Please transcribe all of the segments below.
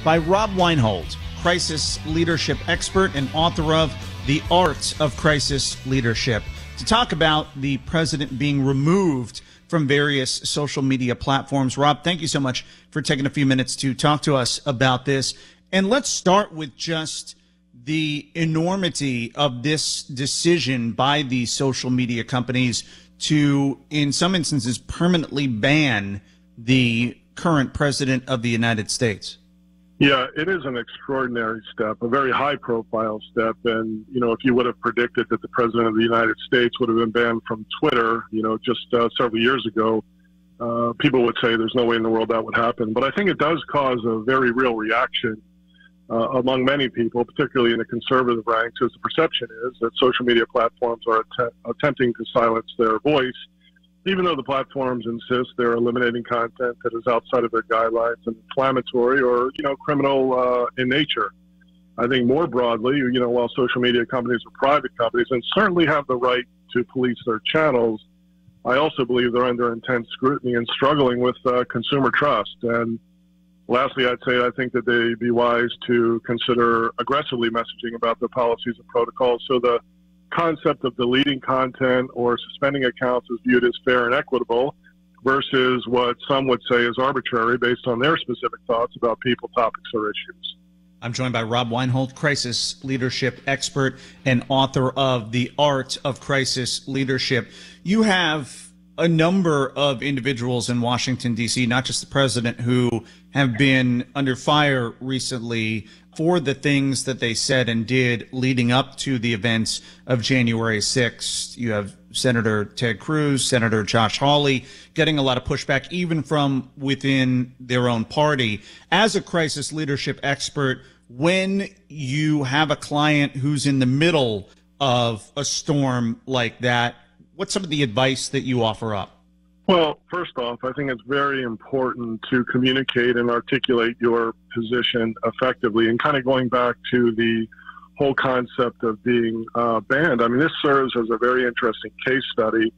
by Rob Weinhold, crisis leadership expert and author of The Art of Crisis Leadership, to talk about the president being removed from various social media platforms. Rob, thank you so much for taking a few minutes to talk to us about this. And let's start with just the enormity of this decision by these social media companies to, in some instances, permanently ban the current president of the United States. Yeah, it is an extraordinary step, a very high-profile step. And, if you would have predicted that the president of the United States would have been banned from Twitter, just several years ago, people would say there's no way in the world that would happen. But I think it does cause a very real reaction among many people, particularly in the conservative ranks, as the perception is that social media platforms are attempting to silence their voice, even though the platforms insist they're eliminating content that is outside of their guidelines and inflammatory or, criminal in nature. I think more broadly, while social media companies are private companies and certainly have the right to police their channels, I also believe they're under intense scrutiny and struggling with consumer trust. And lastly, I'd say I think that they'd be wise to consider aggressively messaging about their policies and protocols, so the concept of deleting content or suspending accounts is viewed as fair and equitable versus what some would say is arbitrary based on their specific thoughts about people, topics, or issues. I'm joined by Rob Weinhold, crisis leadership expert and author of The Art of Crisis Leadership. You have a number of individuals in Washington, D.C., not just the president, who have been under fire recently for the things that they said and did leading up to the events of January 6th. You have Senator Ted Cruz, Senator Josh Hawley getting a lot of pushback, even from within their own party. As a crisis leadership expert, when you have a client who's in the middle of a storm like that, what's some of the advice that you offer up? Well, first off, I think it's very important to communicate and articulate your position effectively. And kind of going back to the whole concept of being banned, I mean, this serves as a very interesting case study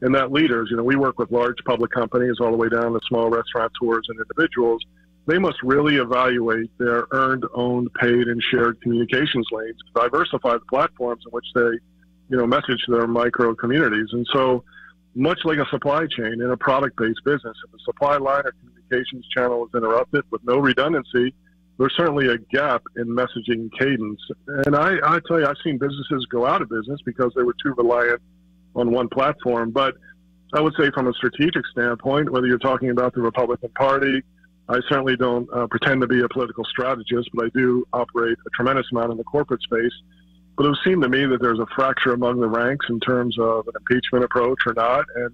in that leaders, we work with large public companies all the way down to small restaurateurs and individuals. They must really evaluate their earned, owned, paid, and shared communications lanes to diversify the platforms in which they message to their micro communities. And so much like a supply chain in a product-based business, if the supply line or communications channel is interrupted with no redundancy, there's certainly a gap in messaging cadence. And I tell you, I've seen businesses go out of business because they were too reliant on one platform. But I would say from a strategic standpoint, whether you're talking about the Republican Party, I certainly don't pretend to be a political strategist, but I do operate a tremendous amount in the corporate space. But it would seem to me that there's a fracture among the ranks in terms of an impeachment approach or not, and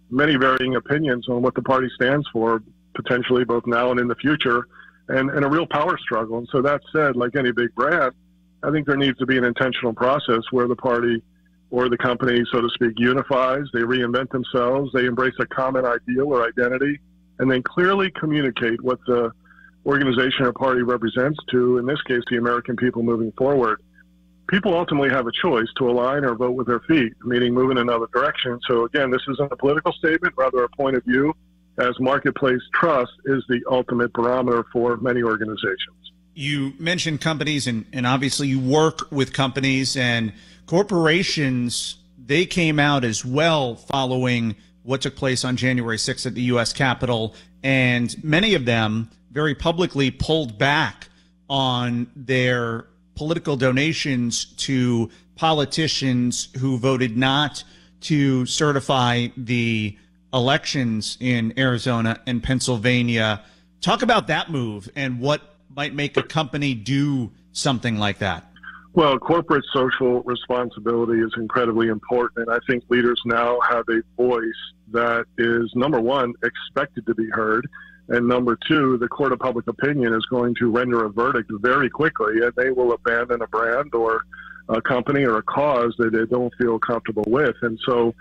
many varying opinions on what the party stands for, potentially both now and in the future, and a real power struggle. And so that said, like any big brand, I think there needs to be an intentional process where the party or the company, so to speak, unifies, they reinvent themselves, they embrace a common ideal or identity, and then clearly communicate what the organization or party represents to, in this case, the American people moving forward. People ultimately have a choice to align or vote with their feet, meaning move in another direction. So again, this isn't a political statement, rather a point of view, as marketplace trust is the ultimate barometer for many organizations. You mentioned companies, and obviously you work with companies and corporations. They came out as well following what took place on January 6th at the U.S. Capitol, and many of them very publicly pulled back on their political donations to politicians who voted not to certify the elections in Arizona and Pennsylvania. Talk about that move and what might make a company do something like that. Well, corporate social responsibility is incredibly important, and I think leaders now have a voice that is, number one, expected to be heard, and number two, the court of public opinion is going to render a verdict very quickly, and they will abandon a brand or a company or a cause that they don't feel comfortable with. And so,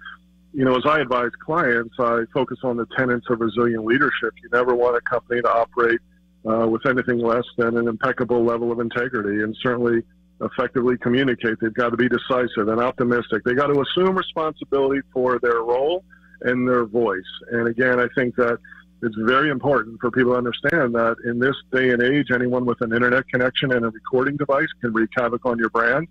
as I advise clients, I focus on the tenets of resilient leadership. You never want a company to operate with anything less than an impeccable level of integrity, and certainly effectively communicate. They've got to be decisive and optimistic. They got to assume responsibility for their role and their voice. And again, I think that it's very important for people to understand that in this day and age, anyone with an internet connection and a recording device can wreak havoc on your brand,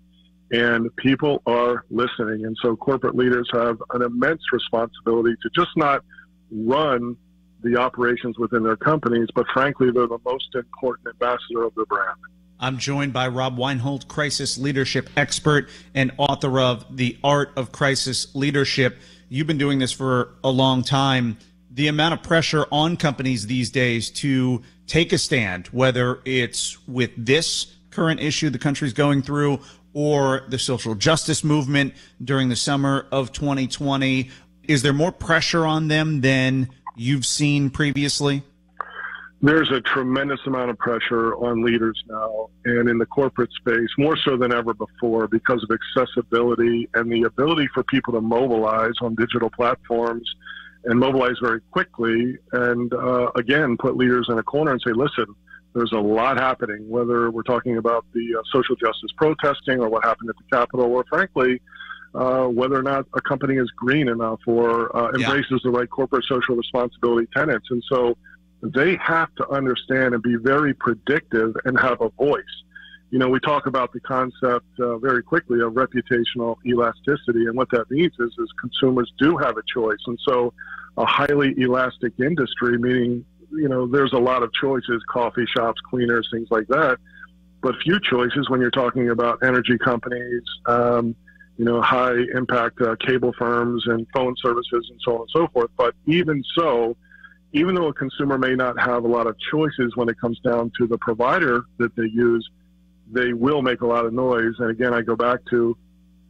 and people are listening. And so corporate leaders have an immense responsibility to just not run the operations within their companies, but frankly, they're the most important ambassador of their brand. I'm joined by Rob Weinhold, crisis leadership expert and author of The Art of Crisis Leadership. You've been doing this for a long time. The amount of pressure on companies these days to take a stand, whether it's with this current issue the country's going through or the social justice movement during the summer of 2020, is there more pressure on them than you've seen previously? There's a tremendous amount of pressure on leaders now, and in the corporate space, more so than ever before, because of accessibility and the ability for people to mobilize on digital platforms and mobilize very quickly, and again, put leaders in a corner and say, listen, there's a lot happening, whether we're talking about the social justice protesting or what happened at the Capitol, or frankly, whether or not a company is green enough or embraces the right corporate social responsibility tenets. And so they have to understand and be very predictive and have a voice. You know, we talk about the concept very quickly of reputational elasticity, and what that means is consumers do have a choice. And so a highly elastic industry, meaning, you know, there's a lot of choices, coffee shops, cleaners, things like that, but few choices when you're talking about energy companies, you know, high impact cable firms and phone services and so on and so forth. But even so, even though a consumer may not have a lot of choices when it comes down to the provider that they use, they will make a lot of noise. And again, I go back to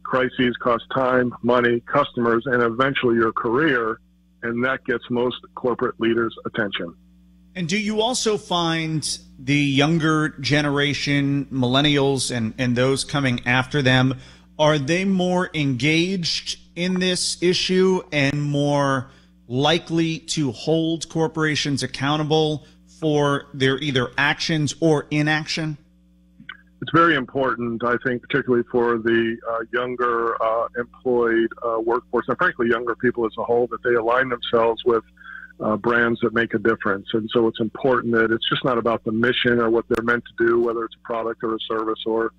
crises cost time, money, customers, and eventually your career. And that gets most corporate leaders' attention. And do you also find the younger generation, millennials and those coming after them, are they more engaged in this issue and more likely to hold corporations accountable for their either actions or inaction? It's very important, I think, particularly for the younger employed workforce, and frankly, younger people as a whole, that they align themselves with brands that make a difference. And so it's important that it's just not about the mission or what they're meant to do, whether it's a product or a service or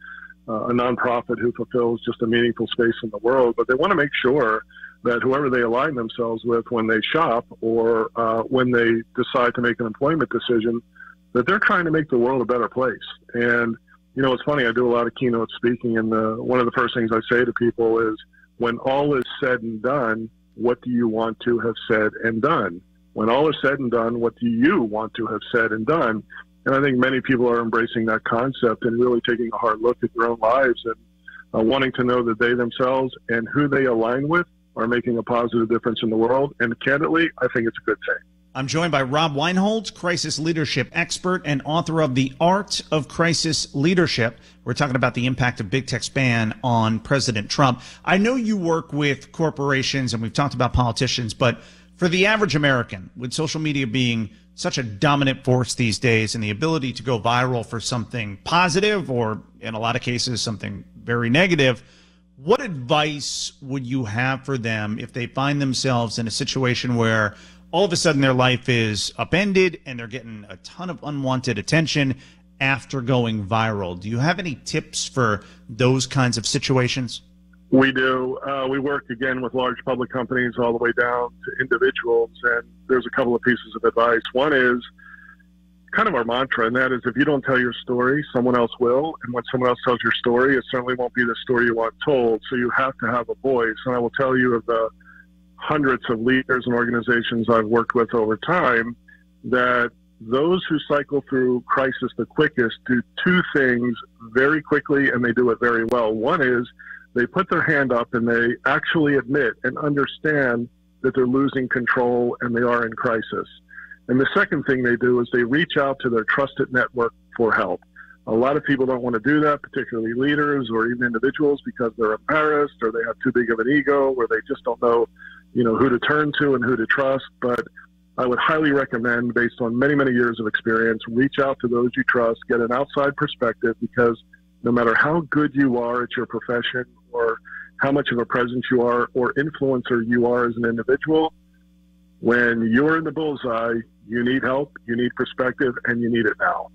a nonprofit who fulfills just a meaningful space in the world, but they want to make sure that whoever they align themselves with when they shop or when they decide to make an employment decision, that they're trying to make the world a better place. And, you know, it's funny, I do a lot of keynote speaking, and one of the first things I say to people is, when all is said and done, what do you want to have said and done? When all is said and done, what do you want to have said and done? And I think many people are embracing that concept and really taking a hard look at their own lives and wanting to know that they themselves and who they align with are making a positive difference in the world. And candidly, I think it's a good thing. I'm joined by Rob Weinhold, crisis leadership expert and author of The Art of Crisis Leadership. We're talking about the impact of big tech's ban on President Trump. I know you work with corporations, and we've talked about politicians, but for the average American, with social media being such a dominant force these days and the ability to go viral for something positive or, in a lot of cases, something very negative, what advice would you have for them if they find themselves in a situation where all of a sudden their life is upended and they're getting a ton of unwanted attention after going viral? Do you have any tips for those kinds of situations? We do. We work, again, with large public companies all the way down to individuals, and there's a couple of pieces of advice. One is kind of our mantra, and that is, if you don't tell your story, someone else will, and when someone else tells your story, it certainly won't be the story you want told, so you have to have a voice. And I will tell you, of the hundreds of leaders and organizations I've worked with over time, that those who cycle through crisis the quickest do two things very quickly, and they do it very well. One is they put their hand up and they actually admit and understand that they're losing control and they are in crisis. And the second thing they do is they reach out to their trusted network for help. A lot of people don't want to do that, particularly leaders or even individuals, because they're embarrassed or they have too big of an ego or they just don't know, who to turn to and who to trust. But I would highly recommend, based on many, many years of experience, reach out to those you trust, get an outside perspective, because no matter how good you are at your profession or how much of a presence you are or influencer you are as an individual, when you're in the bullseye, You need help, you need perspective, and you need it now.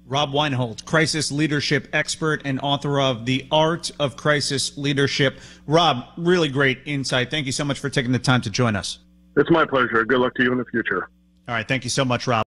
Rob Weinhold, crisis leadership expert and author of The Art of Crisis Leadership. Rob, really great insight. Thank you so much for taking the time to join us. It's my pleasure. Good luck to you in the future. All right. Thank you so much, Rob.